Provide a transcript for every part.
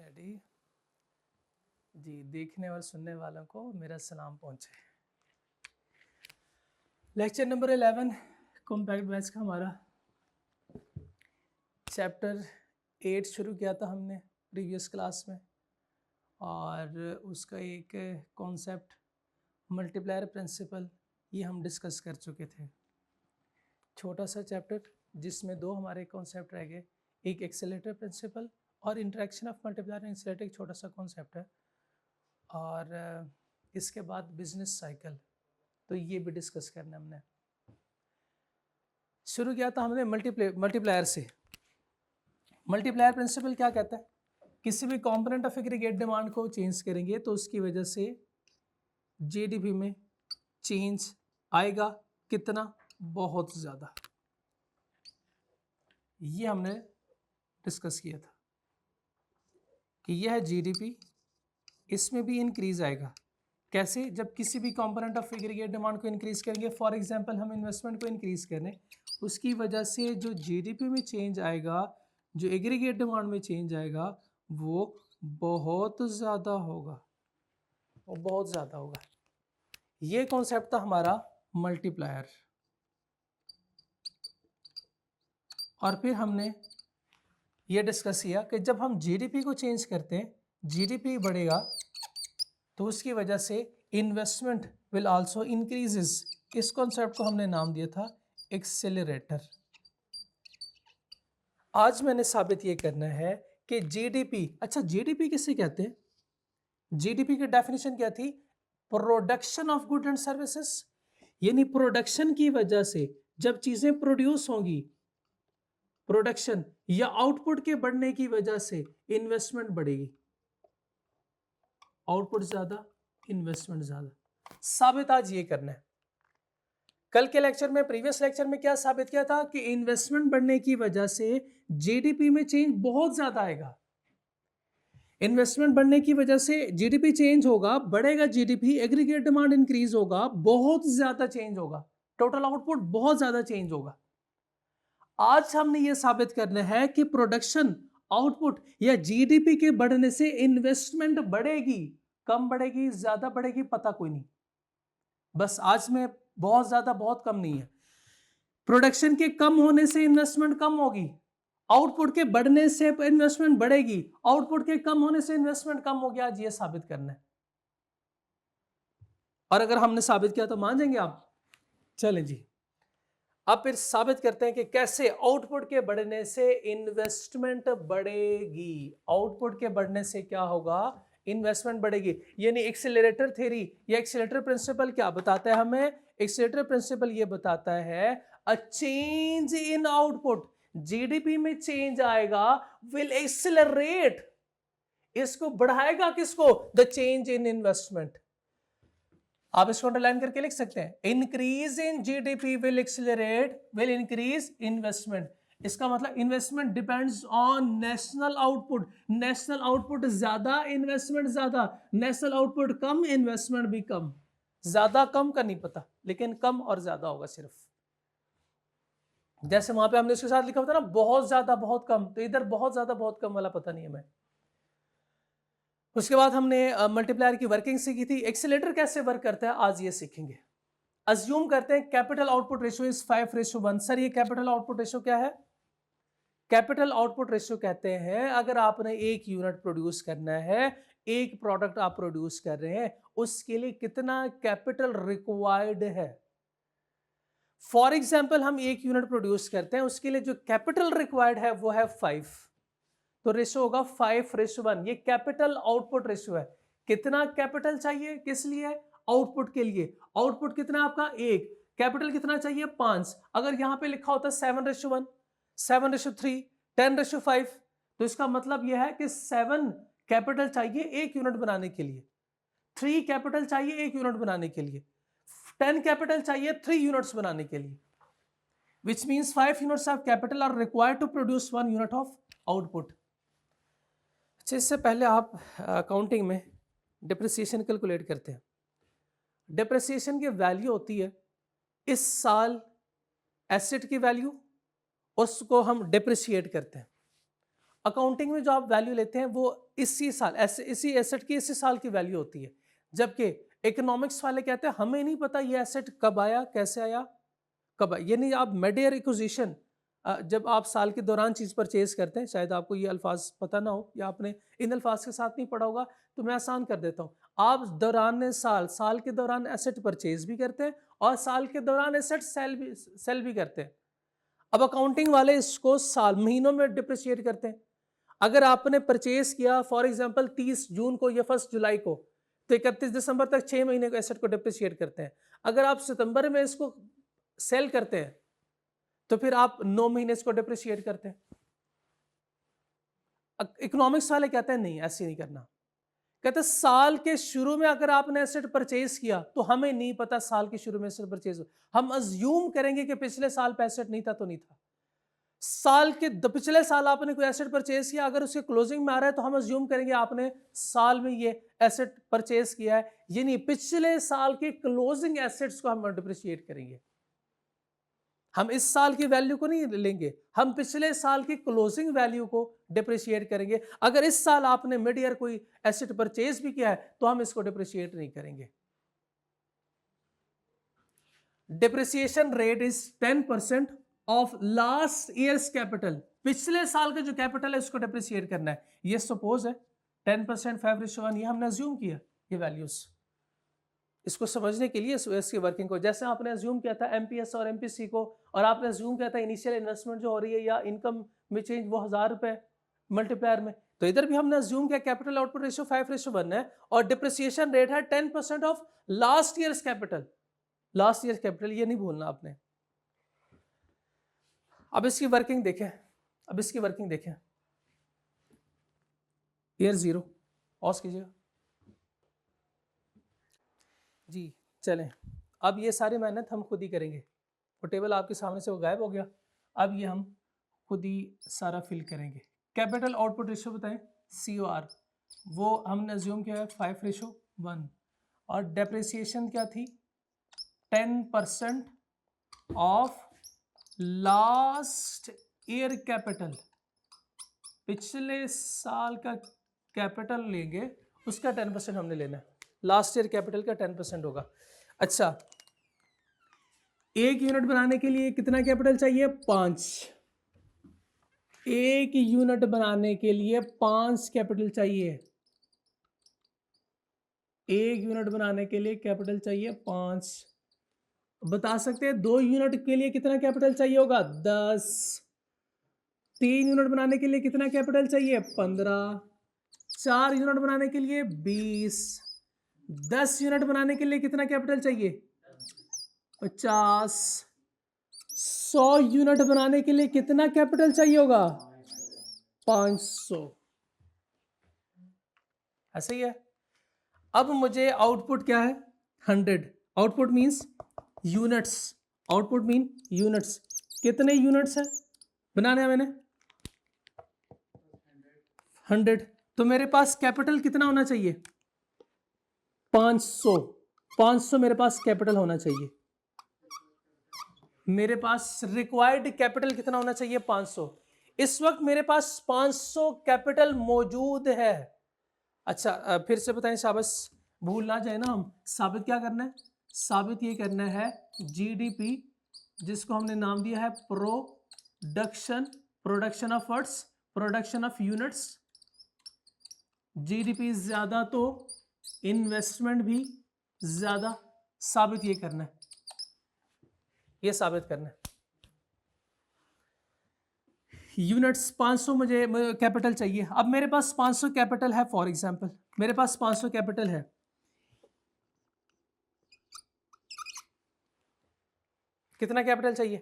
Ready जी। देखने और सुनने वालों को मेरा सलाम पहुंचे। लेक्चर नंबर 11 कॉम्पैक्ट बैच का हमारा चैप्टर 8 शुरू किया था हमने प्रीवियस क्लास में, और उसका एक कॉन्सेप्ट मल्टीप्लायर प्रिंसिपल ये हम डिस्कस कर चुके थे। छोटा सा चैप्टर जिसमें दो हमारे कॉन्सेप्ट रह गए, एक एक्सेलेरेटर प्रिंसिपल और interaction of multiplier and accelerator, एक छोटा सा कॉन्सेप्ट है, और इसके बाद बिजनेस साइकिल, तो ये भी डिस्कस करना हमने। शुरू किया था हमने मल्टीप्लायर से। मल्टीप्लायर प्रिंसिपल क्या कहता है? किसी भी कंपोनेंट ऑफ एग्रीगेट डिमांड को चेंज करेंगे तो उसकी वजह से जीडीपी में चेंज आएगा। कितना? बहुत ज़्यादा। ये हमने डिस्कस किया था कि यह है जीडीपी, इसमें भी इंक्रीज आएगा। कैसे? जब किसी भी कंपोनेंट ऑफ एग्रीगेट डिमांड को इंक्रीज करेंगे, फॉर एग्जांपल हम इन्वेस्टमेंट को इंक्रीज करें, उसकी वजह से जो जीडीपी में चेंज आएगा, जो एग्रीगेट डिमांड में चेंज आएगा, वो बहुत ज़्यादा होगा, वो बहुत ज़्यादा होगा। ये कॉन्सेप्ट था हमारा मल्टीप्लायर। और फिर हमने ये डिस्कस किया कि जब हम जीडीपी को चेंज करते हैं, जीडीपी बढ़ेगा तो उसकी वजह से इन्वेस्टमेंट विल आल्सो इंक्रीजेस। इस कॉन्सेप्ट को हमने नाम दिया था एक्सेलरेटर। आज मैंने साबित ये करना है कि जीडीपी, अच्छा जीडीपी किसे कहते हैं? जीडीपी की डेफिनेशन क्या थी? Production of good and services, यानी प्रोडक्शन की वजह से जब चीजें प्रोड्यूस होंगी, प्रोडक्शन या आउटपुट के बढ़ने की वजह से इन्वेस्टमेंट बढ़ेगी। आउटपुट ज्यादा, इन्वेस्टमेंट ज्यादा। साबित आज ये करना है। कल के लेक्चर में, प्रीवियस लेक्चर में क्या साबित किया था कि इन्वेस्टमेंट बढ़ने की वजह से जीडीपी में चेंज बहुत ज्यादा आएगा। इन्वेस्टमेंट बढ़ने की वजह से जीडीपी चेंज होगा, बढ़ेगा जीडीपी, एग्रीगेट डिमांड इंक्रीज होगा, बहुत ज्यादा चेंज होगा, टोटल आउटपुट बहुत ज्यादा चेंज होगा। आज हमने ये साबित करना है कि प्रोडक्शन, आउटपुट या जीडीपी के बढ़ने से इन्वेस्टमेंट बढ़ेगी। कम बढ़ेगी, ज्यादा बढ़ेगी, पता कोई नहीं, बस आज में बहुत ज्यादा बहुत कम नहीं है। प्रोडक्शन के कम होने से इन्वेस्टमेंट कम होगी, आउटपुट के बढ़ने से इन्वेस्टमेंट बढ़ेगी, आउटपुट के कम होने से इन्वेस्टमेंट कम हो गया। आज ये साबित करना है, और अगर हमने साबित किया तो मान जाएंगे आप? चलें जी, अब फिर साबित करते हैं कि कैसे आउटपुट के बढ़ने से इन्वेस्टमेंट बढ़ेगी। आउटपुट के बढ़ने से क्या होगा? इन्वेस्टमेंट बढ़ेगी। यानी एक्सेलरेटर थ्योरी या एक्सेलरेटर प्रिंसिपल क्या बताता है हमें? एक्सेलरेटर प्रिंसिपल ये बताता है a change in output, GDP में चेंज आएगा, विल एक्सेलरेट, इसको बढ़ाएगा किसको? The change in investment. आप इसको अंडरलाइन करके लिख सकते हैं, increase in GDP will accelerate, will increase investment. इसका मतलब investment depends on national output. National output ज्यादा, इन्वेस्टमेंट ज्यादा, नेशनल आउटपुट कम, इन्वेस्टमेंट भी कम। ज्यादा कम का नहीं पता, लेकिन कम और ज्यादा होगा सिर्फ। जैसे वहां पे हमने उसके साथ लिखा होता ना, बहुत ज्यादा बहुत कम, तो इधर बहुत ज्यादा बहुत कम वाला पता नहीं है हमें। उसके बाद हमने मल्टीप्लायर की वर्किंग सीखी थी। एक्सेलरेटर कैसे वर्क करता है आज ये सीखेंगे। अज्यूम करते हैं capital output ratio is 5:1। Sir ये कैपिटल आउटपुट रेशियो क्या है? कैपिटल आउटपुट रेशियो कहते हैं अगर आपने एक यूनिट प्रोड्यूस करना है, एक प्रोडक्ट आप प्रोड्यूस कर रहे हैं, उसके लिए कितना कैपिटल रिक्वायर्ड है। फॉर एग्जाम्पल हम एक यूनिट प्रोड्यूस करते हैं, उसके लिए जो कैपिटल रिक्वायर्ड है वो है 5, तो रेशियो होगा 5:1। ये कैपिटल आउटपुट रेशियो है। कितना कैपिटल चाहिए? किस लिए? आउटपुट के लिए। आउटपुट कितना आपका? 1। कैपिटल कितना चाहिए? 5। अगर यहां पे लिखा होता 7:1, 7:3, 10:5, तो इसका मतलब यह है कि 7 कैपिटल चाहिए एक यूनिट बनाने के लिए, 3 कैपिटल चाहिए एक यूनिट बनाने के लिए, 10 कैपिटल चाहिए 3 यूनिट्स बनाने के लिए, which means 5 units of capital are required to produce 1 unit of output। इससे पहले आप अकाउंटिंग में डिप्रिसिएशन कैलकुलेट करते हैं। डिप्रिसिएशन की वैल्यू होती है इस साल एसेट की वैल्यू, उसको हम डिप्रिशिएट करते हैं। अकाउंटिंग में जो आप वैल्यू लेते हैं वो इसी साल इसी एसेट की इसी साल की वैल्यू होती है, जबकि इकोनॉमिक्स वाले कहते हैं हमें नहीं पता ये एसेट कब आया, कैसे आया, कब आया। यानी आप मिड ईयर एक्विजिशन, जब आप साल के दौरान चीज़ परचेज करते हैं, शायद आपको ये अल्फाज पता ना हो या आपने इन अल्फाज के साथ नहीं पढ़ा होगा, तो मैं आसान कर देता हूँ। आप दौरान साल के दौरान एसेट परचेज भी करते हैं और साल के दौरान एसेट सेल भी करते हैं। अब अकाउंटिंग वाले इसको साल महीनों में डिप्रिशिएट करते हैं। अगर आपने परचेज किया फॉर एग्जांपल 30 जून को या 1 जुलाई को, तो 31 दिसंबर तक 6 महीने को एसेट को डिप्रिशिएट करते हैं। अगर आप सितंबर में इसको सेल करते हैं तो फिर आप 9 महीने इसको डिप्रिशिएट करते हैं। इकोनॉमिक्स वाले कहते हैं नहीं, ऐसे नहीं करना। कहते हैं साल के शुरू में अगर आपने एसेट परचेज किया तो हमें नहीं पता साल के शुरू में एसेट परचेज, हम अज्यूम करेंगे कि पिछले साल पे एसेट नहीं था तो नहीं था। साल के पिछले साल आपने कोई एसेट परचेज किया, अगर उसके क्लोजिंग में आ रहा है तो हम अज्यूम करेंगे आपने साल में ये एसेट परचेज किया है, यानी पिछले साल के क्लोजिंग एसेट्स को हम डिप्रिशिएट करेंगे। हम इस साल की वैल्यू को नहीं लेंगे, हम पिछले साल की क्लोजिंग वैल्यू को डिप्रिशिएट करेंगे। अगर इस साल आपने मिड ईयर कोई एसेट परचेज भी किया है तो हम इसको डिप्रिशिएट नहीं करेंगे। Depreciation rate is 10% of last years capital. पिछले साल का जो कैपिटल है उसको डिप्रिशिएट करना है। ये सपोज है 10% 5:1, ये हमने अज्यूम किया ये वैल्यूज। इसको समझने के लिए इसकी वर्किंग को, जैसे आपने अज्यूम किया था एमपीएस और एमपीसी को, और आपने अज्यूम किया था इनिशियल इन्वेस्टमेंट जो हो रही है या इनकम में चेंज वो 1000 रुपए मल्टीप्लायर में, तो इधर भी हमने अज्यूम किया कैपिटल आउटपुट रेशियो 5:1 है और डिप्रिसिएशन रेट है 10% of last years capital. Last year capital ये नहीं भूलना आपने। अब इसकी वर्किंग देखें, ईयर 0 पॉज कीजिएगा जी। चलें, अब ये सारी मेहनत हम खुद ही करेंगे। वो टेबल आपके सामने से वो गायब हो गया, अब ये हम खुद ही सारा फिल करेंगे। कैपिटल आउटपुट रेशियो बताएं, COR वो हमने अज्यूम किया है 5:1 और डेप्रिसिएशन क्या थी 10% ऑफ लास्ट ईयर कैपिटल। पिछले साल का कैपिटल लेंगे उसका 10% हमने लेना है, लास्ट ईयर कैपिटल का 10% होगा। अच्छा, 1 यूनिट बनाने के लिए कितना कैपिटल चाहिए 5। 1 यूनिट बनाने के लिए 5 कैपिटल चाहिए। 1 यूनिट बनाने के लिए कैपिटल चाहिए 5। बता सकते हैं 2 यूनिट के लिए कितना कैपिटल चाहिए होगा 10। 3 यूनिट बनाने के लिए कितना कैपिटल चाहिए 15। 4 यूनिट बनाने के लिए 20। 10 यूनिट बनाने के लिए कितना कैपिटल चाहिए 50। 100 यूनिट बनाने के लिए कितना कैपिटल चाहिए होगा 500। ऐसे ही है। अब मुझे आउटपुट क्या है 100। Output means units, output mean units. कितने यूनिट्स है बनाने हैं मैंने 100, तो मेरे पास कैपिटल कितना होना चाहिए 500। 500 मेरे पास कैपिटल होना चाहिए। मेरे पास रिक्वायर्ड कैपिटल कितना होना चाहिए 500। इस वक्त मेरे पास 500 कैपिटल मौजूद है। अच्छा, फिर से बताएं, शाबाश, भूल ना जाए ना। हम साबित क्या करना है, साबित ये करना है जीडीपी, जिसको हमने नाम दिया है production of words, production of units. GDP ज्यादा तो इन्वेस्टमेंट भी ज्यादा। साबित ये करना है, ये साबित करना है। यूनिट्स 500 मुझे कैपिटल चाहिए। अब मेरे पास 500 कैपिटल है, फॉर एग्जांपल मेरे पास 500 कैपिटल है। कितना कैपिटल चाहिए,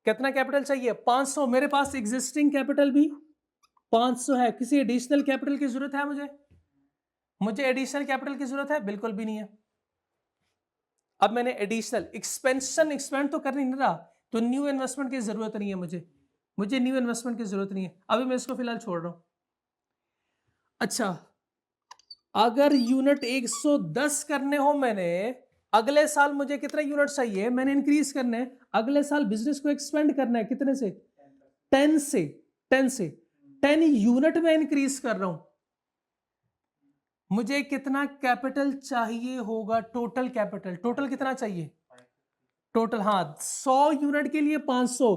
कितना कैपिटल चाहिए 500। मेरे पास एग्जिस्टिंग कैपिटल भी 500 है। किसी एडिशनल कैपिटल की जरूरत है मुझे एडिशनल कैपिटल की जरूरत है बिल्कुल भी नहीं है। अब मैंने एडिशनल एक्सपेंड तो कर नहीं रहा, तो न्यू इन्वेस्टमेंट की जरूरत नहीं है मुझे न्यू इन्वेस्टमेंट की जरूरत नहीं है। अभी मैं इसको फिलहाल छोड़ रहा हूं। अच्छा, अगर यूनिट 110 करने हो मैंने, अगले साल मुझे कितने यूनिट चाहिए, मैंने इंक्रीज करने, अगले साल बिजनेस को एक्सपेंड करना है कितने से 10 से। 10 यूनिट में इंक्रीज कर रहा हूं, मुझे कितना कैपिटल चाहिए होगा? टोटल कैपिटल, टोटल कितना चाहिए टोटल? हाँ, 100 यूनिट के लिए 500,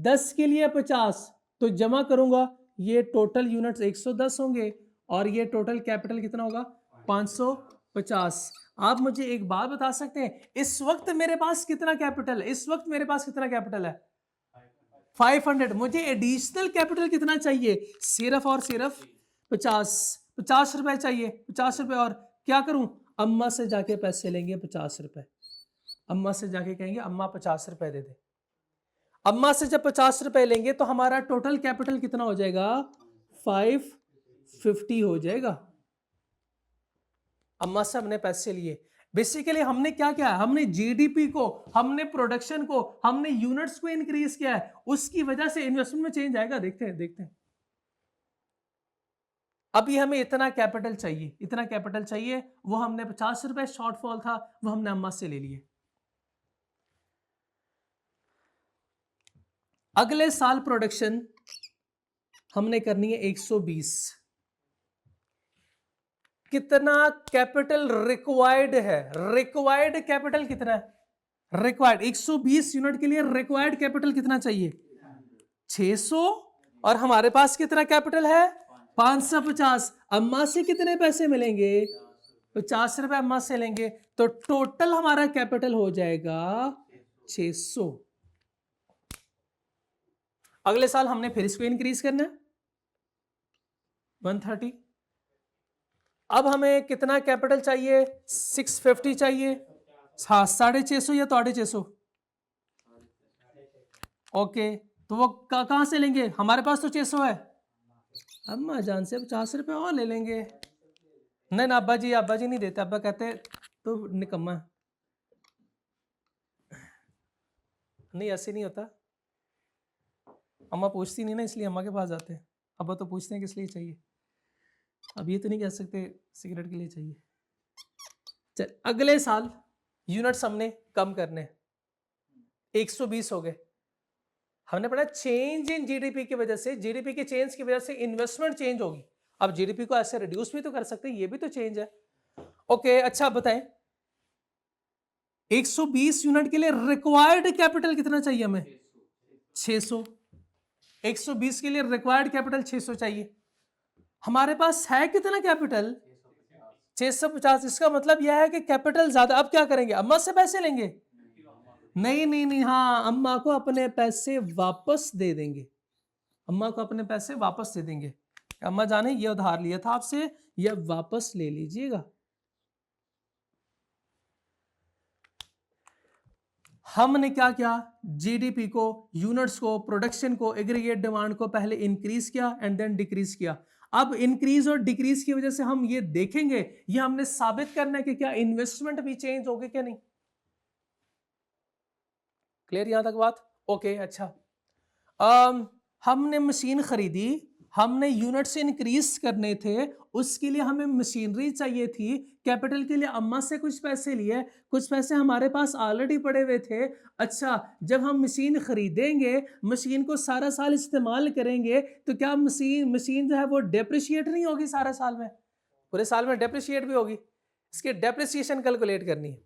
10 के लिए 50, तो जमा करूंगा, ये टोटल यूनिट्स 110 होंगे और ये टोटल कैपिटल कितना होगा? 550। आप मुझे एक बात बता सकते हैं, इस वक्त मेरे पास कितना कैपिटल है? इस वक्त मेरे पास कितना कैपिटल है? 500। मुझे एडिशनल कैपिटल कितना चाहिए? सिर्फ और सिर्फ 50 रुपए चाहिए, 50 रुपए। और क्या करूं? अम्मा से जाके पैसे लेंगे 50 रुपए, अम्मा से जाके कहेंगे अम्मा 50 रुपए दे दे। अम्मा से जब 50 रुपए लेंगे तो हमारा टोटल कैपिटल कितना हो जाएगा? 550 हो जाएगा। अम्मा से हमने पैसे लिए, बेसिकली हमने क्या किया? हमने जीडीपी को, हमने प्रोडक्शन को, हमने यूनिट्स को इंक्रीज किया है, उसकी वजह से इन्वेस्टमेंट में चेंज आएगा। देखते हैं देखते हैं। अभी हमें इतना कैपिटल चाहिए, इतना कैपिटल चाहिए, वो हमने 50 रुपए शॉर्टफॉल था, वो हमने अम्मा से ले लिए। अगले साल प्रोडक्शन हमने करनी है 120। कितना कैपिटल रिक्वायर्ड है? रिक्वायर्ड कैपिटल कितना है? रिक्वायर्ड 120 यूनिट के लिए रिक्वायर्ड कैपिटल कितना चाहिए? 600। और हमारे पास कितना कैपिटल है? 550। अम्मा से कितने पैसे मिलेंगे? 50 रुपए अम्मा से लेंगे, तो टोटल हमारा कैपिटल हो जाएगा 600। अगले साल हमने फिर इसको इंक्रीज करना है 130। अब हमें कितना कैपिटल चाहिए? 650 चाहिए। हाँ, 650 या 650? ओके, तो वो कहां से लेंगे? हमारे पास तो 600 है, अम्मा जान से 50 रुपए और ले लेंगे। नहीं ना, अब्बा जी नहीं देते, अब्बा कहते तो निकम्मा। नहीं, ऐसे नहीं होता, अम्मा पूछती नहीं ना, इसलिए अम्मा के पास जाते हैं। अब्बा तो पूछते हैं किस लिए चाहिए। अब ये तो नहीं कह सकते सिगरेट के लिए चाहिए। चल, अगले साल यूनिट्स हमने कम करने, 120 हो गए। हमने पढ़ा चेंज इन जीडीपी की वजह से, जीडीपी के चेंज की वजह से इन्वेस्टमेंट चेंज होगी। अब जीडीपी को ऐसे रिड्यूस भी तो कर सकते हैं, ये भी तो चेंज है। ओके, अच्छा बताएं, 120 यूनिट के लिए रिक्वायर्ड कैपिटल कितना चाहिए हमें? 600। 120 के लिए रिक्वायर्ड कैपिटल 600 चाहिए। हमारे पास है कितना कैपिटल? 650। इसका मतलब यह है कि कैपिटल ज्यादा। अब क्या करेंगे? अम्मा से पैसे लेंगे? नहीं, हाँ, अम्मा को अपने पैसे वापस दे देंगे, अम्मा को अपने पैसे वापस दे देंगे। अम्मा जाने ये उधार लिया था आपसे, ये वापस ले लीजिएगा। हमने क्या किया? जीडीपी को, यूनिट्स को, प्रोडक्शन को, एग्रीगेट डिमांड को पहले इंक्रीज किया एंड देन डिक्रीज किया। अब इंक्रीज और डिक्रीज की वजह से हम ये देखेंगे, ये हमने साबित करना है कि क्या इन्वेस्टमेंट भी चेंज हो गई क्या नहीं। क्लियर यहां तक बात? ओके, अच्छा। हमने मशीन खरीदी, हमने यूनिट्स इंक्रीज करने थे, उसके लिए हमें मशीनरी चाहिए थी। कैपिटल के लिए अम्मा से कुछ पैसे लिए, कुछ पैसे हमारे पास ऑलरेडी पड़े हुए थे। अच्छा, जब हम मशीन खरीदेंगे, मशीन को सारा साल इस्तेमाल करेंगे, तो क्या मशीन जो है वो डेप्रिशिएट नहीं होगी सारा साल में? पूरे साल में डेप्रिशिएट भी होगी। इसकी डेप्रिसिएशन कैलकुलेट करनी है,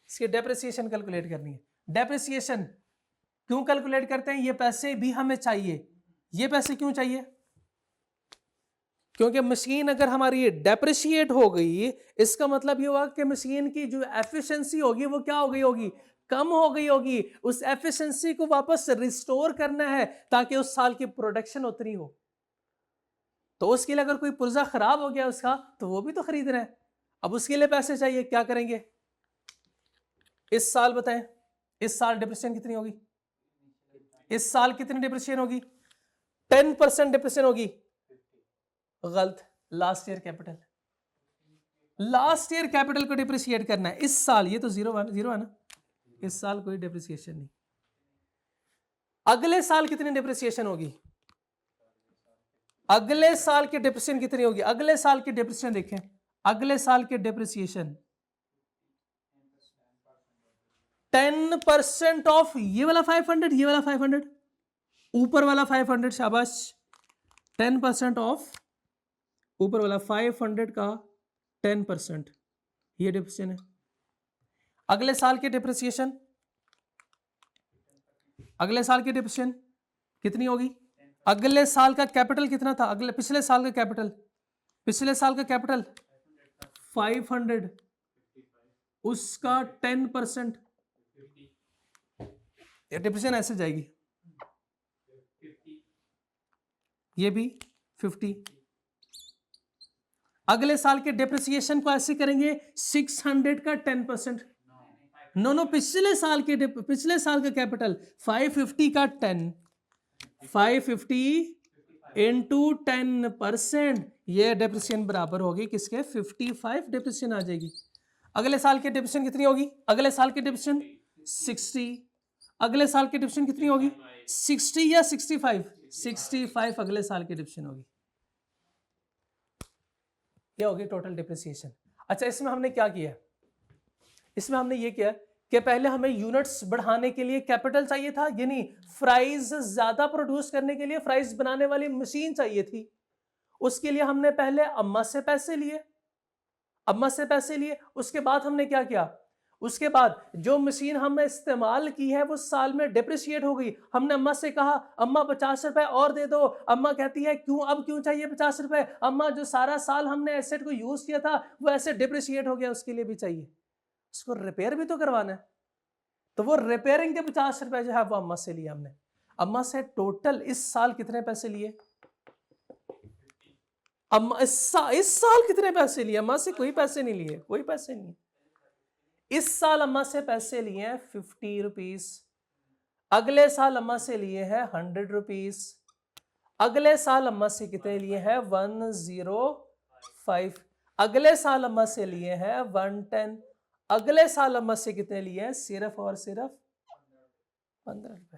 इसकी डेप्रिसिएशन कैलकुलेट करनी है। डेप्रिसिएशन क्यों कैलकुलेट करते हैं? ये पैसे भी हमें चाहिए। ये पैसे क्यों चाहिए? क्योंकि मशीन अगर हमारी डेप्रिशिएट हो गई, इसका मतलब ये हुआ कि मशीन की जो एफिशिएंसी होगी वो क्या हो गई होगी? कम हो गई होगी। उस एफिशिएंसी को वापस रिस्टोर करना है ताकि उस साल की प्रोडक्शन उतनी हो। तो उसके लिए अगर कोई पुर्जा खराब हो गया उसका, तो वो भी तो खरीदना है। अब उसके लिए पैसे चाहिए, क्या करेंगे? इस साल बताएं, इस साल डिप्रेशन कितनी होगी? इस साल कितनी डिप्रेशन होगी? 10% डिप्रेशन होगी। गलत, last year capital, last year capital को डिप्रिशिएट करना है। इस साल ये तो जीरो है ना, इस साल कोई डिप्रिसिएशन नहीं। अगले साल कितनी डिप्रिसिएशन होगी? अगले साल की डिप्रिसिएशन कितनी होगी? अगले साल की डिप्रिसिएशन देखें, अगले साल की डिप्रिसिएशन 10% ऑफ ये वाला 500, ये वाला 500, ऊपर वाला 500, शाबाश। 10% ऑफ ऊपर वाला 500 का 10%, ये डिप्रेशिएशन है। अगले साल की डिप्रेशिएशन, अगले साल की डिप्रेशिएशन कितनी होगी? अगले साल का कैपिटल कितना था? पिछले साल का कैपिटल, पिछले साल का कैपिटल 500, उसका 10%, ये डिप्रेशिएशन ऐसे जाएगी, ये भी 50। अगले साल के डिप्रिसिएशन को ऐसे करेंगे 600 का 10%। नो, पिछले साल का कैपिटल 550 का 10, 550 इंटू 10%, ये डिप्रिसिएशन बराबर होगी किसके? 55 डिप्रिसिएशन आ जाएगी। अगले साल की डिप्रिसिएशन कितनी होगी? अगले साल की डिप्रिसिएशन 60। अगले साल की डिप्रिसिएशन कितनी होगी? 60 या 65? 65 अगले साल की डिप्रिसिएशन होगी। ये होगी टोटल डिप्रिसिएशन। अच्छा, इसमें हमने क्या किया? इसमें हमने ये किया कि पहले हमें यूनिट्स बढ़ाने के लिए कैपिटल चाहिए था, यानी फ्राइज ज्यादा प्रोड्यूस करने के लिए फ्राइज बनाने वाली मशीन चाहिए थी। उसके लिए हमने पहले अम्मा से पैसे लिए, उसके बाद हमने क्या किया? उसके बाद जो मशीन हमने इस्तेमाल की है वो साल में डिप्रिशिएट हो गई। हमने अम्मा से कहा अम्मा 50 रुपए और दे दो। अम्मा कहती है क्यों चाहिए 50 रुपए? अम्मा जो सारा साल हमने एसेट को यूज किया था वो ऐसे डिप्रिशिएट हो गया, उसके लिए भी चाहिए, उसको रिपेयर भी तो करवाना है। तो वो रिपेयरिंग के 50 रुपए जो है वो अम्मा से लिए हमने। अम्मा से टोटल इस साल कितने पैसे लिए? अम्मा इस साल कितने पैसे लिए? अम्मा से कोई पैसे नहीं लिए, कोई पैसे नहीं। इस साल अम्मा से पैसे लिए हैं 50 रुपीज, अगले साल अम्मा से लिए हैं 100 रुपीज, अगले साल अम्मा से कितने लिए हैं? 105, अगले साल अम्मा से लिए हैं 110, अगले साल अम्मा से कितने लिए हैं? सिर्फ और सिर्फ 15 रुपए।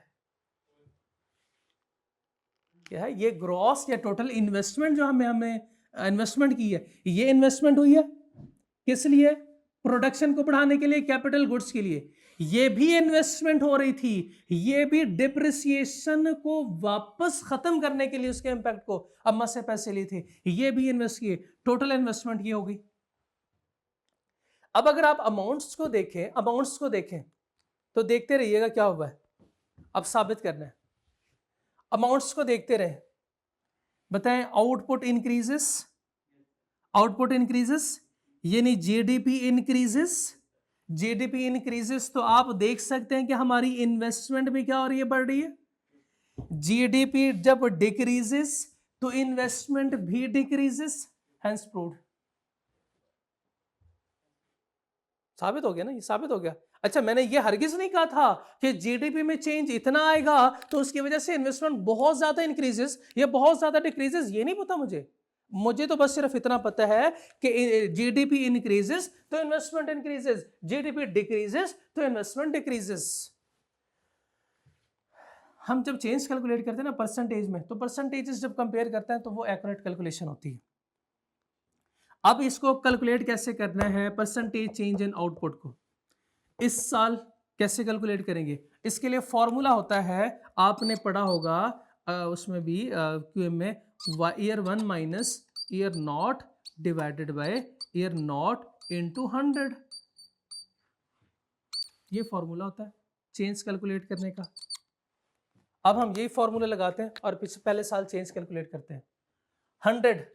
क्या है ये? ग्रॉस या टोटल इन्वेस्टमेंट जो हमने इन्वेस्टमेंट की है, ये इन्वेस्टमेंट हुई है किस लिए? प्रोडक्शन को बढ़ाने के लिए, कैपिटल गुड्स के लिए। ये भी इन्वेस्टमेंट हो रही थी, ये भी डिप्रिसिएशन को वापस खत्म करने के लिए, उसके इंपैक्ट को अम्मा से पैसे लिए थे, ये भी इन्वेस्ट किए। टोटल इन्वेस्टमेंट ये होगी। अब अगर आप अमाउंट्स को देखें तो देखते रहिएगा क्या हुआ है, अब साबित करना है। अमाउंट्स को देखते रहे, बताएं आउटपुट इंक्रीजेस यानी जीडीपी इंक्रीजेस, तो आप देख सकते हैं कि हमारी इन्वेस्टमेंट भी क्या हो रही है? बढ़ रही है। जीडीपी जब डिक्रीजेस तो इन्वेस्टमेंट भी डिक्रीजेस, हेंस प्रूव्ड। साबित हो गया ना, ये साबित हो गया। अच्छा, मैंने ये हरगिज नहीं कहा था कि जीडीपी में चेंज इतना आएगा तो उसकी वजह से इन्वेस्टमेंट बहुत ज्यादा इंक्रीजेस या बहुत ज्यादा डिक्रीजेस, ये नहीं पता मुझे तो बस सिर्फ इतना पता है कि जीडीपी इंक्रीजेस तो इन्वेस्टमेंट इंक्रीजेस, जीडीपी डिक्रीजेस तो इन्वेस्टमेंट डिक्रीजेस। हम जब चेंज कैलकुलेट करते हैं ना परसेंटेज में, तो परसेंटेजेस जब कंपेयर करते हैं तो वो एक्यूरेट कैलकुलेशन होती है। अब इसको कैलकुलेट कैसे करना है परसेंटेज चेंज इन आउटपुट को, इस साल कैसे कैलकुलेट करेंगे? इसके लिए फॉर्मूला होता है, आपने पढ़ा होगा उसमें भी क्यूएम में, year 1 minus year not divided by year not into 100। ये फॉर्मूला होता है चेंज कैलकुलेट करने का। अब हम यही फॉर्मूला लगाते हैं और पहले साल चेंज कैलकुलेट करते हैं। 100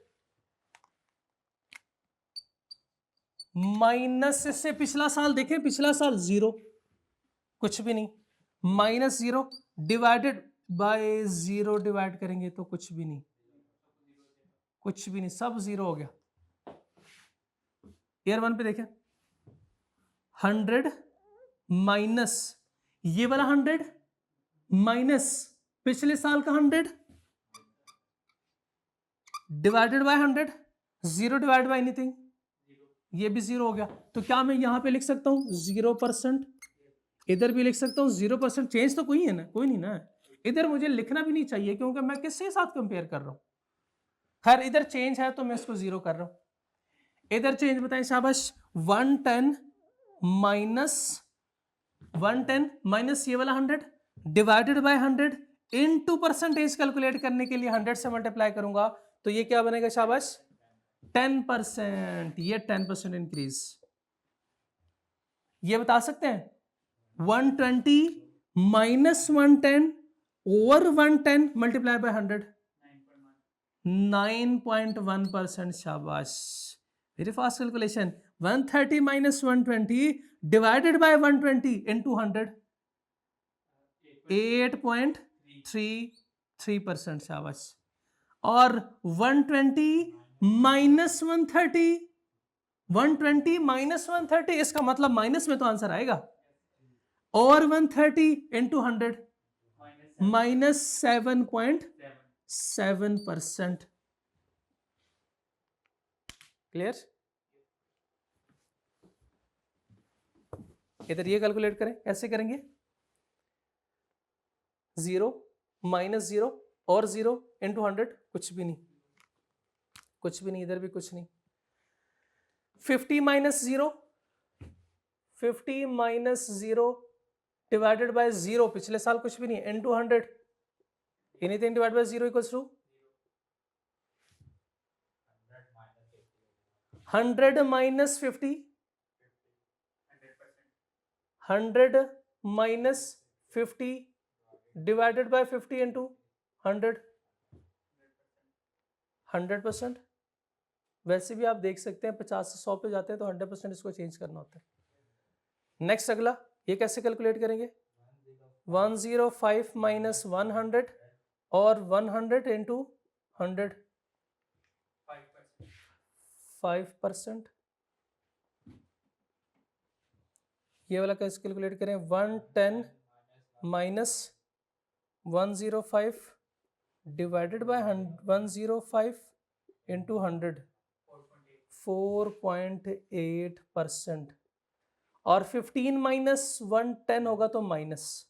माइनस से पिछला साल देखें, पिछला साल 0, कुछ भी नहीं, माइनस 0 डिवाइडेड बाय 0 डिवाइड करेंगे तो कुछ भी नहीं, सब 0 हो गया। ईयर 1 पे देखें, 100 माइनस ये वाला 100 माइनस पिछले साल का 100 divided by 100, 0 divide by anything, ये भी 0 हो गया। तो क्या मैं यहां पे लिख सकता हूं 0%, इधर भी लिख सकता हूं 0%? चेंज तो कोई नहीं ना। इधर मुझे लिखना भी नहीं चाहिए क्योंकि मैं किसके साथ कंपेयर कर रहा हूं। खैर इधर चेंज है तो मैं इसको 0 कर रहा हूं। इधर चेंज बताएं शाबाश, 110 माइनस ये वाला 100 divided by 100 into percentage calculate करने के लिए 100 से मल्टीप्लाई करूंगा तो ये क्या बनेगा शाबाश 10%, ये 10% इंक्रीज। ये बता सकते हैं 120 माइनस 110 ओवर 110 मल्टीप्लाई बाय 100, 9.1%। शाबाश, very fast calculation. 130 minus 120 divided by 120 into 100, 8.33%। शाबाश। और 120 माइनस 130, 120 माइनस 130 इसका मतलब माइनस में तो आंसर आएगा। और 130 इंटू 100 माइनस 7.7%। क्लियर? इधर ये कैलकुलेट करें, कैसे करेंगे? 0 माइनस 0 और 0 इंटू 100, कुछ भी नहीं, कुछ भी नहीं, इधर भी कुछ नहीं। 50 माइनस 0, 50 माइनस 0 डिवाइडेड बाय 0, पिछले साल कुछ भी नहीं, into 100, anything divided by 0 equals to 100 minus 50, 100 minus 50 divided by 50 into 100, 100%। वैसे भी आप देख सकते हैं 50 से 100 पे जाते हैं तो 100% इसको चेंज करना होता है। नेक्स्ट अगला, ये कैसे कैलकुलेट करेंगे? 105 माइनस 100 और 100 इंटू 100, 5%। ये वाला कैसे कैलकुलेट करें? 110 माइनस 105 डिवाइडेड बाय 105 इंटू 100, 4.8%। और 15 माइनस 110 होगा तो minus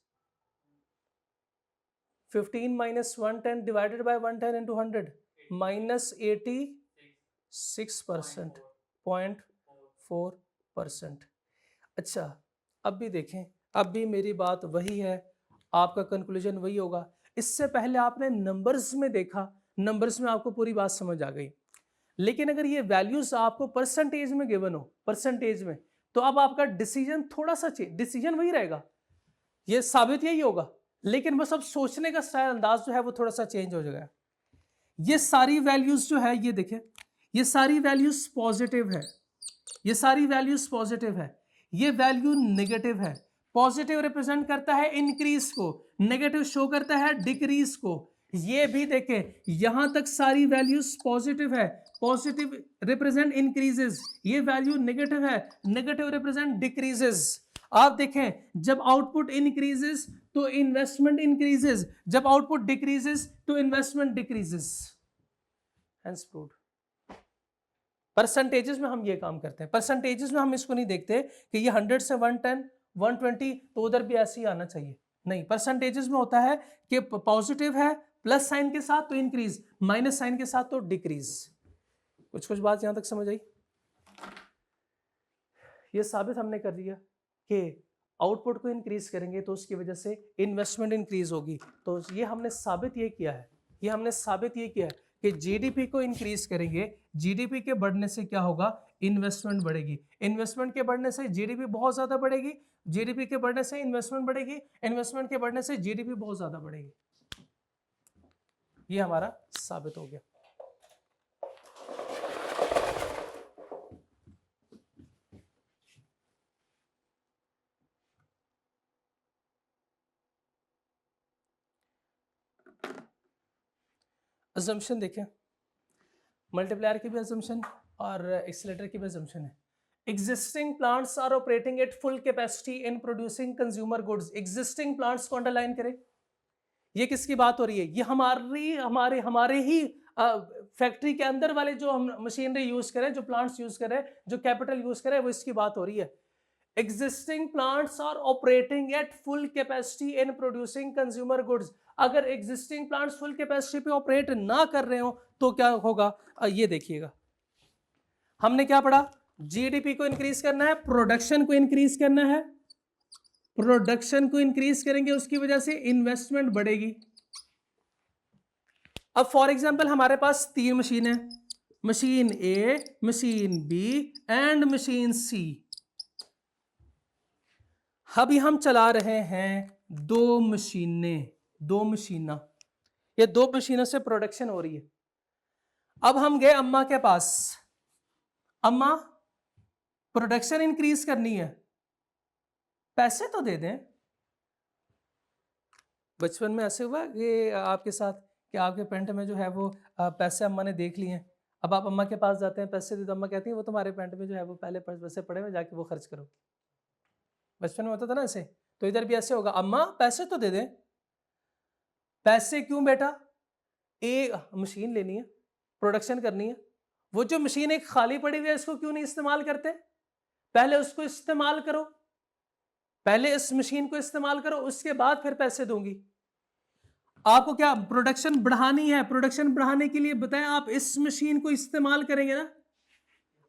15 minus 110 divided by 110 into 100, minus 86%, 0.4%। अच्छा, अब भी देखें, अब भी मेरी बात वही है, आपका कंक्लूजन वही होगा। इससे पहले आपने नंबर्स में देखा, नंबर्स में आपको पूरी बात समझ आ गई, लेकिन अगर ये वैल्यूज आपको परसेंटेज में गिवन हो, परसेंटेज में, तो अब आपका डिसीजन थोड़ा सा चेंज, डिसीजन वही रहेगा, ये साबित यही होगा, लेकिन बस अब सोचने का स्टाइल, अंदाज जो है वो थोड़ा सा चेंज हो जाएगा। ये सारी वैल्यूज जो है, ये देखें, ये सारी वैल्यूज पॉजिटिव है, ये सारी वैल्यूज पॉजिटिव है, ये वैल्यू नेगेटिव है। पॉजिटिव रिप्रेजेंट करता है इंक्रीज को, नेगेटिव शो करता है डिक्रीज को। ये भी देखें, यहां तक सारी वैल्यूज पॉजिटिव है, पॉजिटिव रिप्रेजेंट इंक्रीजेस, ये वैल्यू नेगेटिव है, नेगेटिव रिप्रेजेंट डिक्रीजेस। आप देखें, जब आउटपुट इंक्रीजेस तो इन्वेस्टमेंट इंक्रीजेस, जब आउटपुट डिक्रीजेस तो investment decreases. Hence proved. Percentages में हम ये काम करते हैं, परसेंटेजेस में हम इसको नहीं देखते कि ये 100 से 110 120 तो उधर भी ऐसे ही आना चाहिए, नहीं, परसेंटेजेस में होता है कि पॉजिटिव है प्लस साइन के साथ तो इंक्रीज, माइनस साइन के साथ तो डिक्रीज। कुछ बात यहां तक समझ आई? ये साबित हमने कर दिया कि आउटपुट को इंक्रीज करेंगे तो उसकी वजह से इन्वेस्टमेंट इंक्रीज होगी। तो ये हमने साबित ये किया है, ये हमने साबित ये किया है कि जीडीपी को इंक्रीज करेंगे, जीडीपी के बढ़ने से क्या होगा? इन्वेस्टमेंट बढ़ेगी, इन्वेस्टमेंट के बढ़ने से जीडीपी बहुत ज्यादा बढ़ेगी, जीडीपी के बढ़ने से इन्वेस्टमेंट बढ़ेगी, इन्वेस्टमेंट के बढ़ने से जीडीपी बहुत ज्यादा बढ़ेगी। ये हमारा साबित हो गया। अजम्पशन देखें, मल्टीप्लायर की भी अजम्पशन और एक्सीलरेटर की भी अजम्पशन है। Existing plants are operating at full capacity in producing consumer goods. Existing plants को अंडरलाइन करें। ये किसकी बात हो रही है? ये हमारे ही फैक्ट्री के अंदर वाले जो हम मशीनरी यूज करें, जो प्लांट्स यूज करें, जो कैपिटल यूज करें, वो इसकी बात हो रही है। Existing plants are operating at full capacity in producing consumer goods. अगर एग्जिस्टिंग प्लांट्स फुल कैपेसिटी पे ऑपरेट ना कर रहे हो तो क्या होगा? ये देखिएगा, हमने क्या पढ़ा? जीडीपी को इंक्रीज करना है, प्रोडक्शन को इंक्रीज करना है, प्रोडक्शन को इंक्रीज करेंगे उसकी वजह से इन्वेस्टमेंट बढ़ेगी, अब फॉर एग्जांपल हमारे पास 3 मशीन है, machine A, machine B and machine C. अभी हम चला रहे हैं 2 मशीनें, 2 मशीना, ये 2 मशीनों से प्रोडक्शन हो रही है। अब हम गए अम्मा के पास, अम्मा प्रोडक्शन इंक्रीज करनी है, पैसे तो दे दें। बचपन में ऐसे हुआ कि आपके साथ कि आपके पेंट में जो है वो पैसे अम्मा ने देख लिए हैं, अब आप अम्मा के पास जाते हैं, पैसे दे दो, अम्मा कहती है वो तुम्हारे पेंट में जो है वो पहले पैसे पड़े हुए, जाके वो खर्च करो। बचपन में होता था ना ऐसे, तो इधर भी ऐसे होगा, अम्मा पैसे तो दे दें। पैसे क्यों बेटा? मशीन लेनी है, प्रोडक्शन करनी है। वो जो मशीन एक खाली पड़ी हुई है इसको क्यों नहीं इस्तेमाल करते? पहले उसको इस्तेमाल करो, पहले इस मशीन को इस्तेमाल करो, उसके बाद फिर पैसे दूंगी। आपको क्या प्रोडक्शन बढ़ानी है? प्रोडक्शन बढ़ाने के लिए बताएं, आप इस मशीन को इस्तेमाल करेंगे ना,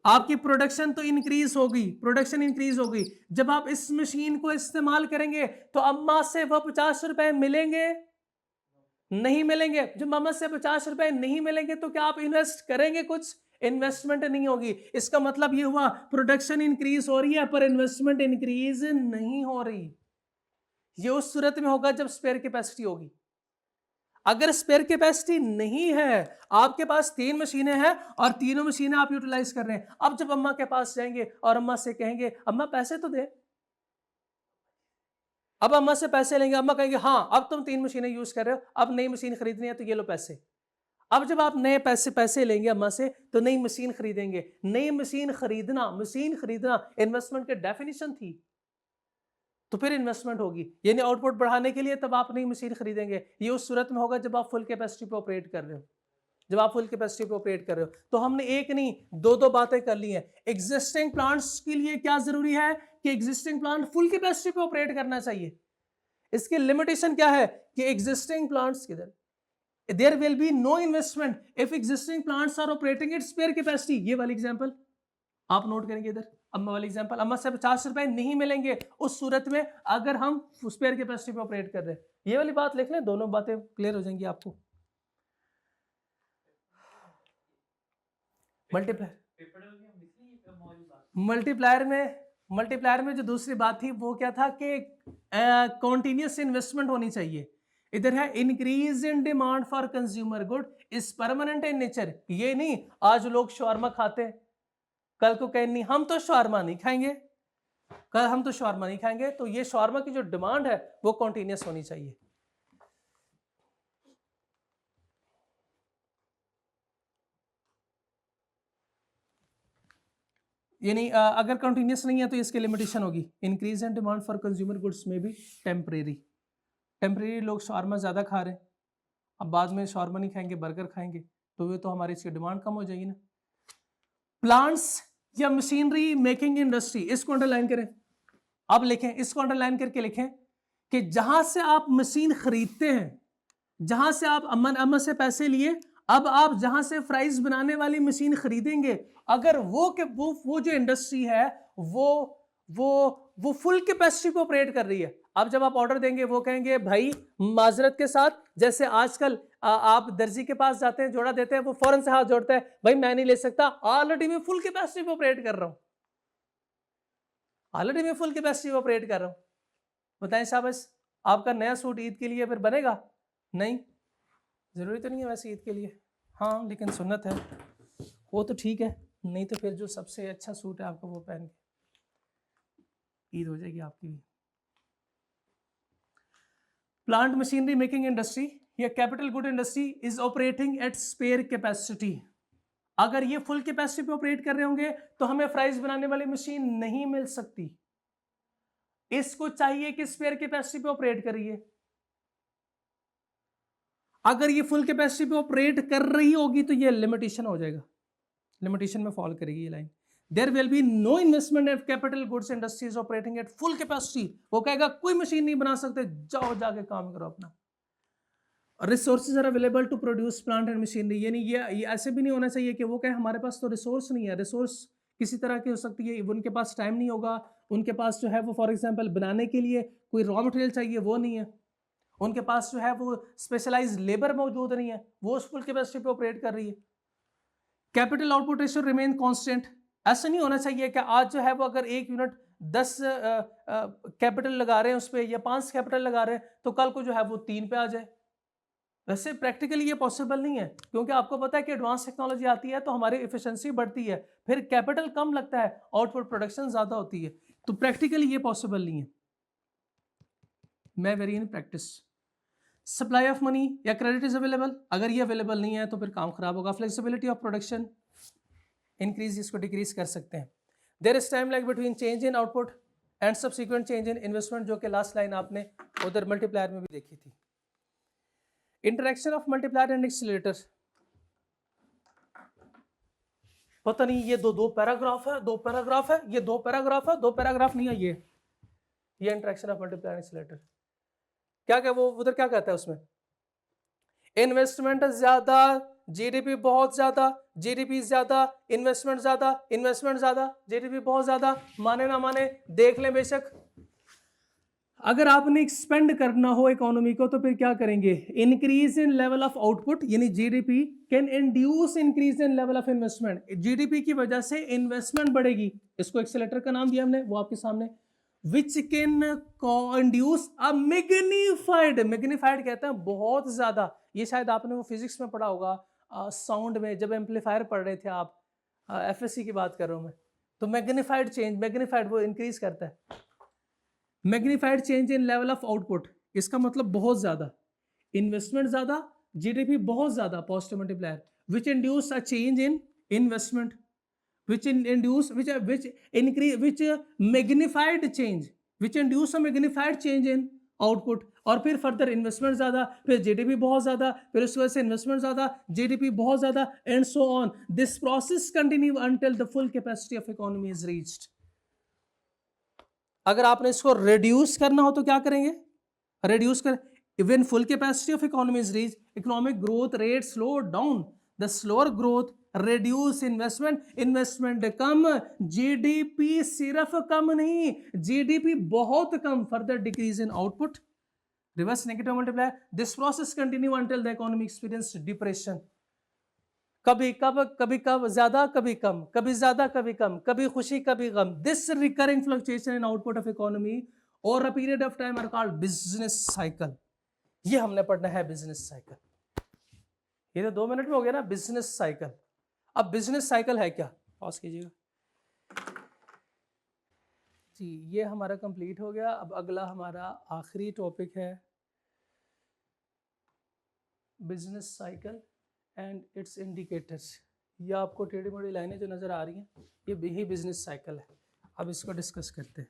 आपकी प्रोडक्शन तो इंक्रीज होगी, प्रोडक्शन इंक्रीज होगी। जब आप इस मशीन को इस्तेमाल करेंगे तो अम्मा से वो 50 रुपए मिलेंगे? नहीं मिलेंगे। जब अम्मा से 50 रुपए नहीं मिलेंगे तो क्या आप इन्वेस्ट करेंगे? कुछ इन्वेस्टमेंट नहीं होगी। इसका मतलब ये हुआ प्रोडक्शन इंक्रीज हो रही है पर इन्वेस्टमेंट इंक्रीज नहीं हो रही। ये उस सूरत में होगा जब स्पेयर कैपेसिटी होगी। अगर स्पेयर कैपेसिटी नहीं है, आपके पास 3 मशीनें हैं और तीनों मशीनें आप यूटिलाइज कर रहे हैं, अब जब अम्मा के पास जाएंगे और अम्मा से कहेंगे अम्मा पैसे तो दे, अब अम्मा से पैसे लेंगे, अम्मा कहेंगे हाँ अब तुम 3 मशीनें यूज कर रहे हो, अब नई मशीन खरीदनी है तो ये लो पैसे। अब जब आप नए पैसे लेंगे अम्मा से तो नई मशीन खरीदेंगे। नई मशीन खरीदना इन्वेस्टमेंट की डेफिनेशन थी, तो फिर इन्वेस्टमेंट होगी, यानी आउटपुट बढ़ाने के लिए तब आप नई मशीन खरीदेंगे। ये उस सूरत में होगा जब आप फुल कैपेसिटी पे ऑपरेट कर रहे हो, जब आप फुल कैपेसिटी पे ऑपरेट कर रहे हो। तो हमने एक नहीं 2 बातें कर ली हैं। एग्जिस्टिंग प्लांट्स के लिए क्या जरूरी है कि एग्जिस्टिंग प्लांट फुल कैपेसिटी पे ऑपरेट करना चाहिए। इसकी लिमिटेशन क्या है कि एग्जिस्टिंग प्लांट्स किधर, there will be no investment if existing plants are operating at spare capacity. ये वाली एग्जांपल आप नोट करेंगे इधर, अम्मा वाली एग्जांपल, अम्मा से 50 रुपए नहीं मिलेंगे उस सूरत में अगर हम स्पेयर कैपेसिटी पे ऑपरेट कर रहे हैं। ये वाली बात लिख लें, दोनों बातें क्लियर हो जाएंगी आपको। मल्टीप्लायर में जो दूसरी बात थी वो क्या था कि कॉन्टिन्यूस इन्वेस्टमेंट होनी चाहिए। इधर है increase in demand for consumer good is permanent in nature. ये नहीं आज लोग शवारमा खाते हैं, कल को कहें नहीं हम तो शवारमा नहीं खाएंगे, कल हम तो शवारमा नहीं खाएंगे। तो ये शवारमा की जो डिमांड है वो कॉन्टिन्यूस होनी चाहिए। यानी अगर कंटिन्यूस नहीं है तो इसकी लिमिटेशन होगी। Increase in demand for consumer goods में भी टेम्परेरी लोग शवारमा ज़्यादा खा रहे हैं, अब बाद में शवारमा नहीं खाएंगे बर्गर खाएंगे, तो वे तो हमारी इसकी डिमांड कम हो जाएगी ना। प्लांट्स या मशीनरी मेकिंग इंडस्ट्री, इसको अंडरलाइन करें, अब लिखें, इसको अंडरलाइन करके लिखें कि जहां से आप मशीन खरीदते हैं, जहां से आप अमन से पैसे लिए, अब आप जहां से फ्राइज बनाने वाली मशीन खरीदेंगे, अगर वो जो इंडस्ट्री है वो फुल कैपेसिटी पे ऑपरेट कर रही है, अब जब आप ऑर्डर देंगे वो कहेंगे भाई माजरत के साथ, जैसे आजकल आप दर्जी के पास जाते हैं, जोड़ा देते हैं, वो फौरन से हाथ जोड़ता है, भाई मैं नहीं ले सकता, ऑलरेडी मैं फुल कैपेसिटी पे ऑपरेट कर रहा हूं, ऑलरेडी मैं फुल कैपेसिटी पे ऑपरेट कर रहा हूं। बताएं शाबाश, आपका नया सूट ईद के लिए फिर बनेगा? नहीं, जरूरी तो नहीं है वैसे ईद के लिए, हाँ लेकिन सुन्नत है वो तो ठीक है, नहीं तो फिर जो सबसे अच्छा सूट है आपका वो पहन के ईद हो जाएगी आपकी भी। प्लांट मशीनरी मेकिंग इंडस्ट्री या capital good industry is operating at spare capacity. अगर ये फुल कैपेसिटी पे ऑपरेट कर रहे होंगे तो हमें फ्राइज बनाने वाली मशीन नहीं मिल सकती, इसको चाहिए कि स्पेयर कैपेसिटी पे ऑपरेट करिए। अगर ये फुल कैपेसिटी पे ऑपरेट कर रही होगी तो ये लिमिटेशन हो जाएगा, लिमिटेशन में फॉल करेगी ये line. There will be no investment in capital goods industries operating at full capacity. वो कहेगा कोई मशीन नहीं बना सकते, जाओ जाके काम करो अपना। Resources are available to produce plant and machinery, यानी ये ऐसे भी नहीं होना चाहिए कि वो कहे हमारे पास तो रिसोर्स नहीं है। रिसोर्स किसी तरह की हो सकती है, उनके पास टाइम नहीं होगा, उनके पास जो है वो फॉर एग्जांपल बनाने के लिए कोई रॉ मटेरियल चाहिए वो नहीं है, उनके पास जो है वो स्पेशलाइज्ड लेबर मौजूद नहीं है, वो उस फुल कैपेसिटी पे ऑपरेट कर रही है। Capital output ratio remain constant. ऐसा नहीं होना चाहिए कि आज जो है वो अगर 1 यूनिट 10 कैपिटल लगा रहे हैं उस पर या 5 कैपिटल लगा रहे हैं तो कल को जो है वो 3 पे आ जाए। वैसे प्रैक्टिकली ये पॉसिबल नहीं है, क्योंकि आपको पता है कि एडवांस टेक्नोलॉजी आती है तो हमारी एफिशिएंसी बढ़ती है, फिर कैपिटल कम लगता है, आउटपुट प्रोडक्शन ज्यादा होती है, तो प्रैक्टिकली ये पॉसिबल नहीं है। मैं very in practice. Supply of money या क्रेडिट इज अवेलेबल, अगर ये अवेलेबल नहीं है तो फिर काम खराब होगा। फ्लेक्सिबिलिटी ऑफ प्रोडक्शन इंक्रीज, इसको डिक्रीज कर सकते हैं। There is time lag between change in output and subsequent change in investment, जो कि लास्ट लाइन आपने उधर मल्टीप्लायर में भी देखी थी। Interaction of multiplier and accelerator, पता नहीं ये दो पैराग्राफ है, दो पैराग्राफ है, ये दो पैराग्राफ है, दो पैराग्राफ नहीं है, ये interaction of multiplier and accelerator क्या क्या वो उधर क्या कहता है उसमें, इन्वेस्टमेंट ज्यादा, जीडीपी बहुत ज्यादा, जीडीपी ज्यादा, इन्वेस्टमेंट ज्यादा, इन्वेस्टमेंट ज्यादा, जीडीपी बहुत ज्यादा, माने ना माने देख लें बेशक। अगर आपने एक्सपेंड करना हो इकोनॉमी को तो फिर क्या करेंगे, increase in level of output यानी GDP can induce increase in level of investment, GDP की वजह से इन्वेस्टमेंट बढ़ेगी, इसको एक्सेलेरेटर का नाम दिया हमने, वो आपके सामने। Which can induce a magnified, magnified कहते हैं बहुत ज्यादा, ये शायद आपने वो फिजिक्स में पढ़ा होगा साउंड में, जब एम्पलीफायर पढ़ रहे थे आप, एफएससी की बात कर रहा हूं मैं, तो मैग्नीफाइड चेंज, मैग्नीफाइड वो इंक्रीज करता है। Magnified change in level of output, इसका मतलब बहुत ज्यादा, इन्वेस्टमेंट ज्यादा, जीडीपी बहुत ज्यादा, positive multiplier. Which induce a change in investment, which induce which increase which magnified change, which induce a magnified change in output, और फिर फर्दर इन्वेस्टमेंट ज्यादा, फिर जीडीपी बहुत ज्यादा, फिर उस वजह से इन्वेस्टमेंट ज्यादा, जीडीपी बहुत ज्यादा, and so on, this process continue until the full capacity of economy is reached. अगर आपने इसको रिड्यूस करना हो तो क्या करेंगे, रिड्यूस कर, when full capacity of economy is reached, economic growth rate slow down, the slower growth reduce investment, investment come, GDP सिर्फ कम नहीं, जीडीपी बहुत कम, further decrease in output, reverse negative multiplier, this process continue until the economy experience depression, कभी कब ज्यादा, कभी कम, कभी ज्यादा, कभी कम, कभी खुशी, कभी गम, this recurring fluctuation in output of economy or a period of time are called business cycle। ये हमने पढ़ना है बिजनेस साइकिल, ये तो 2 मिनट में हो गया ना, बिजनेस साइकिल। अब बिजनेस साइकिल है क्या, पॉज कीजिएगा जी, ये हमारा कंप्लीट हो गया। अब अगला हमारा आखिरी टॉपिक है business cycle and it's indicators. ये आपको टेढ़ी मेढ़ी लाइनें जो नजर आ रही हैं, ये भी बिजनेस साइकिल है। अब इसको डिस्कस करते हैं।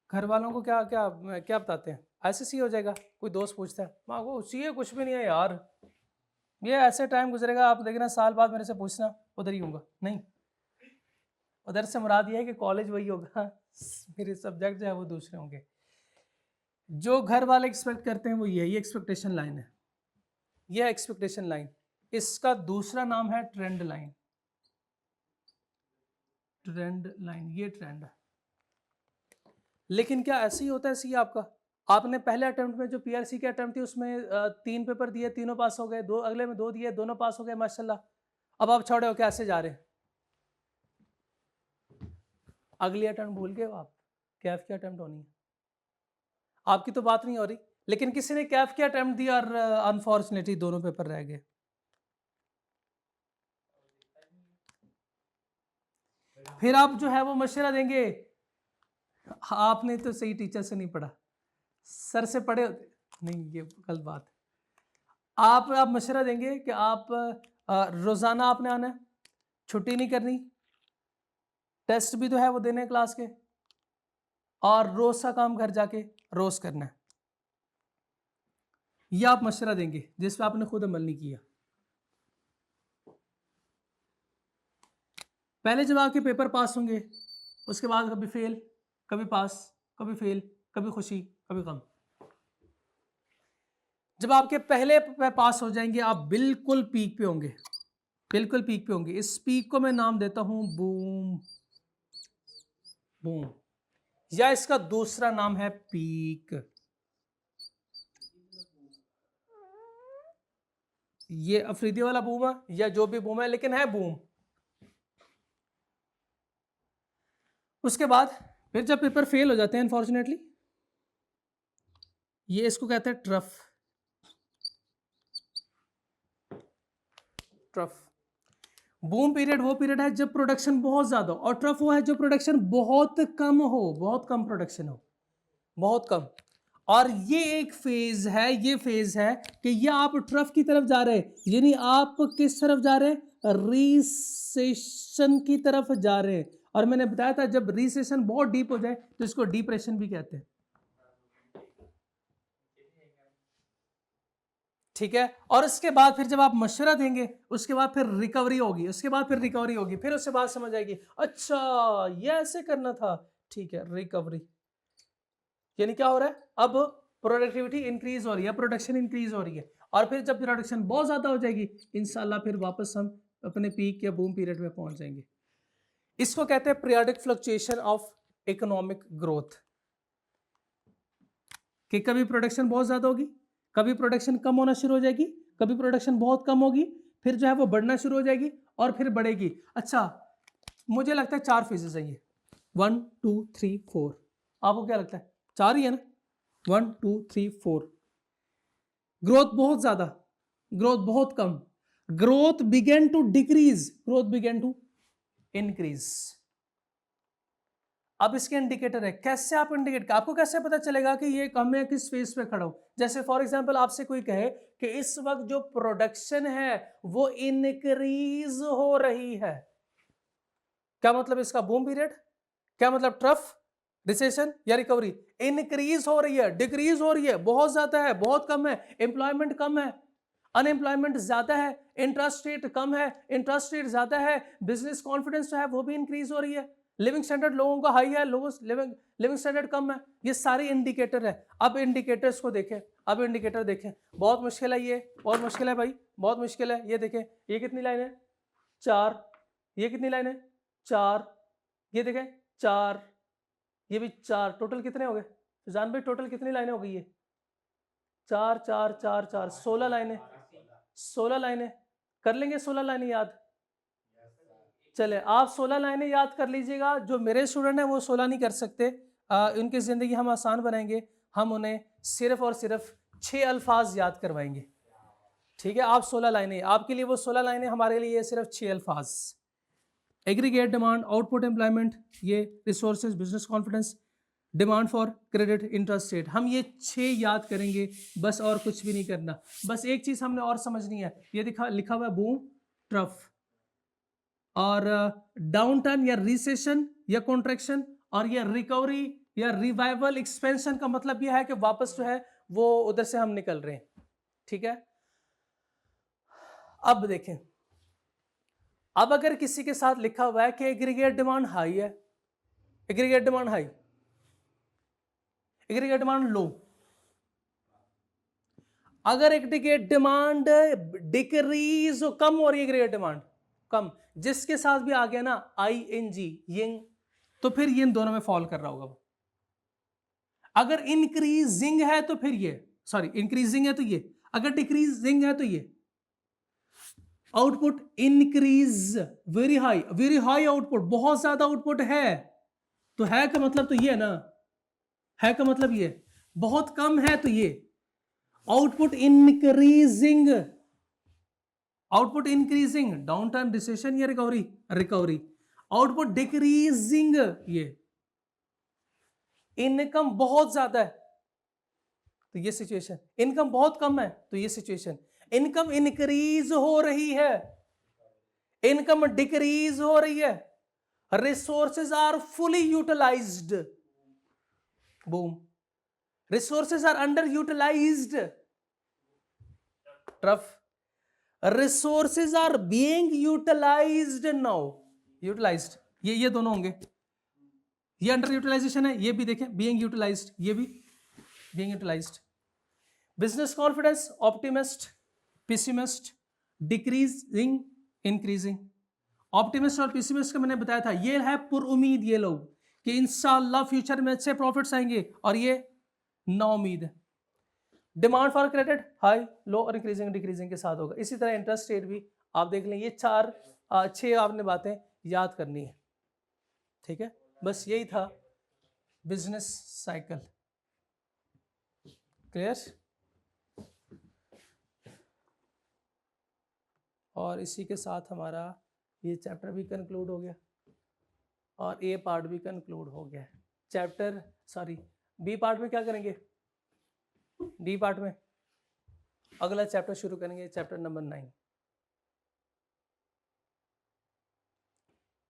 घर वालों को क्या क्या क्या बताते हैं, ऐसे सी हो जाएगा, कोई दोस्त पूछता है माँ वो चाहिए, कुछ भी नहीं है यार, ये ऐसे टाइम गुजरेगा, आप देखना साल बाद मेरे से पूछना, उधर ही होगा, नहीं उधर से मुराद ये है कि कॉलेज वही होगा, मेरे सब्जेक्ट जो है वो दूसरे होंगे। जो घर वाले एक्सपेक्ट करते हैं वो ये एक्सपेक्टेशन लाइन है, ये एक्सपेक्टेशन लाइन, इसका दूसरा नाम है ट्रेंड लाइन, ट्रेंड लाइन, ये ट्रेंड है। लेकिन क्या ऐसे ही होता है, सी आपका, आपने पहले अटेम्प्ट में जो पीआरसी के अटेम्प्ट थी उसमें 3 पेपर दिए, तीनों पास हो गए, दो अगले में 2 दिए, दोनों पास हो गए माशाल्लाह, अब आप छोड़े हो कैसे जा रहे हैं, अगली अटेम्प्ट भूल गए हो आप, कैफ की अटेम्प्ट होनी है, आपकी तो बात नहीं हो रही, लेकिन किसी ने कैफ की अटेम्प्ट दिया और अनफॉर्चुनेटली दोनों पेपर रह गए। फिर आप जो है वो मशवरा देंगे, आपने तो सही टीचर से नहीं पढ़ा, सर से पढ़े होते, नहीं ये गलत बात है। आप मशवरा देंगे कि आप रोजाना आपने आना है, छुट्टी नहीं करनी, टेस्ट भी तो है वो देने क्लास के, और रोज का काम घर जाके रोज करना है, यह आप मशवरा देंगे जिस पे आपने खुद अमल नहीं किया। पहले जब आपके पेपर पास होंगे, उसके बाद कभी फेल, कभी पास, कभी फेल, कभी खुशी, कभी गम। जब आपके पहले पास हो जाएंगे, आप बिल्कुल पीक पे होंगे, बिल्कुल पीक पे होंगे। इस पीक को मैं नाम देता हूं बूम, बूम। या इसका दूसरा नाम है पीक। ये अफरीदी वाला बूम है या जो भी बूम है, लेकिन है बूम। उसके बाद फिर जब पेपर फेल हो जाते हैं अनफॉर्चुनेटली, ये इसको कहते हैं ट्रफ। ट्रफ बूम पीरियड वो पीरियड है जब प्रोडक्शन बहुत ज्यादा हो, और ट्रफ वो है जो प्रोडक्शन बहुत कम हो, बहुत कम प्रोडक्शन हो, बहुत कम। और ये एक फेज है, ये फेज है कि ये आप ट्रफ की तरफ जा रहे हैं, यानी आप किस तरफ जा रहे हैं, रिसेशन की तरफ जा रहे हैं। और मैंने बताया था जब रिसेशन बहुत डीप हो जाए तो इसको डिप्रेशन भी कहते हैं, ठीक है। और उसके बाद फिर जब आप मशवरा देंगे, उसके बाद फिर रिकवरी होगी, उसके बाद फिर रिकवरी होगी, फिर उससे बात समझ आएगी, अच्छा ये ऐसे करना था, ठीक है, रिकवरी। यानी क्या हो रहा है, अब प्रोडक्टिविटी इंक्रीज हो रही है, प्रोडक्शन इंक्रीज हो रही है, और फिर जब प्रोडक्शन बहुत ज्यादा हो जाएगी, इंशाल्लाह फिर वापस हम अपने पीक या बूम पीरियड में पहुंच जाएंगे। इसको कहते हैं periodic fluctuation of economic growth, कि कभी प्रोडक्शन बहुत ज्यादा होगी, कभी प्रोडक्शन कम होना शुरू हो जाएगी, कभी प्रोडक्शन बहुत कम होगी, फिर जो है वो बढ़ना शुरू हो जाएगी और फिर बढ़ेगी। अच्छा, मुझे लगता है 4 फेजेस है ये, 1 2 3 4। आपको क्या लगता है? 4 ही है ना? 1 2 3 4। ग्रोथ बहुत ज्यादा, ग्रोथ बहुत कम, growth begin to decrease, growth begin to increase. अब इसके इंडिकेटर है, कैसे आप इंडिकेट, आपको कैसे पता चलेगा कि ये कम है, किस फेज पे खड़ा हो? जैसे फॉर एग्जांपल आपसे कोई कहे कि इस वक्त जो प्रोडक्शन है वो इंक्रीज हो रही है, क्या मतलब इसका? Boom period. क्या मतलब? ट्रफ, रिसेशन या रिकवरी। इंक्रीज हो रही है, डिक्रीज हो रही है, बहुत ज्यादा है, बहुत कम है, एम्प्लॉयमेंट कम है, अनएम्प्लॉयमेंट ज्यादा है, इंटरेस्ट रेट कम है, इंटरेस्ट रेट ज्यादा है, बिजनेस कॉन्फिडेंस जो है वो भी इंक्रीज हो रही है, लिविंग स्टैंडर्ड लोगों का हाई है, लोगों लिविंग स्टैंडर्ड कम है। ये सारे इंडिकेटर है। अब इंडिकेटर्स को देखें, अब इंडिकेटर देखें, बहुत मुश्किल है ये, बहुत मुश्किल है भाई, बहुत मुश्किल है। ये देखें, ये कितनी लाइन है? 4। ये कितनी लाइन है? 4। ये देखें 4, ये भी 4, टोटल कितने हो गए जान भाई? टोटल कितनी लाइनें हो गई? ये 4 4 4 4 16 लाइनें, 16 लाइनें। कर लेंगे 16 लाइनें याद? चले, आप 16 लाइनें याद कर लीजिएगा। जो मेरे स्टूडेंट हैं वो 16 नहीं कर सकते, उनकी ज़िंदगी हम आसान बनाएंगे, हम उन्हें सिर्फ और सिर्फ 6 अल्फाज याद करवाएंगे, ठीक है। आप 16 लाइनें, आपके लिए वो 16 लाइनें, हमारे लिए सिर्फ 6 अल्फाज। एग्रीगेट डिमांड, आउटपुट एम्प्लॉयमेंट, ये resources, business confidence, demand for credit, interest rate, हम ये 6 याद करेंगे बस, और कुछ भी नहीं करना। बस एक चीज़ हमने और समझनी है, ये लिखा हुआ है बूम, ट्रफ, और डाउन टर्न या रिसेशन या कॉन्ट्रैक्शन, और ये रिकवरी या रिवाइवल, एक्सपेंशन का मतलब यह है कि वापस जो है वो उधर से हम निकल रहे हैं, ठीक है। अब देखें, अब अगर किसी के साथ लिखा हुआ है कि एग्रीगेट डिमांड हाई है, aggregate demand high, aggregate demand low, अगर एग्रीगेट डिमांड डिक्रीज, कम हो रही है, एग्रीगेट डिमांड कम, जिसके साथ भी आ गया ना ING, यंग, तो फिर ये इन दोनों में फॉल कर रहा होगा वो। अगर इंक्रीजिंग है तो फिर ये, सॉरी इंक्रीजिंग है तो ये, अगर डिक्रीजिंग है तो ये। Output increase, very high output, बहुत ज्यादा आउटपुट है, तो है का मतलब तो ये ना, है का मतलब ये, बहुत कम है तो ये। Output increasing, output increasing, down turn, recession या रिकवरी, रिकवरी। आउटपुट डिक्रीजिंग, ये इनकम बहुत ज्यादा है तो ये सिचुएशन, इनकम बहुत कम है तो ये सिचुएशन, इनकम इंक्रीज हो रही है, इनकम डिक्रीज हो रही है, resources are fully utilised, boom, resources are under utilised, trough, resources are being utilised now, utilised, ये दोनों होंगे, ये अंडर यूटिलाइजेशन है, ये भी देखें बीइंग यूटिलाइज्ड, ये भी being utilised. Business confidence, optimist, pessimist, decreasing, increasing. Optimist और पेसिमिस्ट का मैंने बताया था, ये है पुरुमीद, ये लोग कि इंशाल्लाह फ्यूचर में अच्छे प्रॉफिट्स आएंगे और ये नाउम्मीद है। Demand for credit high low और इंक्रीजिंग डिक्रीजिंग के साथ होगा। इसी तरह इंटरेस्ट रेट भी आप देख लें। ये 6 आपने बातें याद करनी है, ठीक है। बस यही था बिजनेस साइकिल। क्लियर? और इसी के साथ हमारा ये चैप्टर भी कंक्लूड हो गया और ए पार्ट भी कंक्लूड हो गया। बी पार्ट में क्या करेंगे? डी पार्ट में अगला चैप्टर शुरू करेंगे, चैप्टर नंबर 9।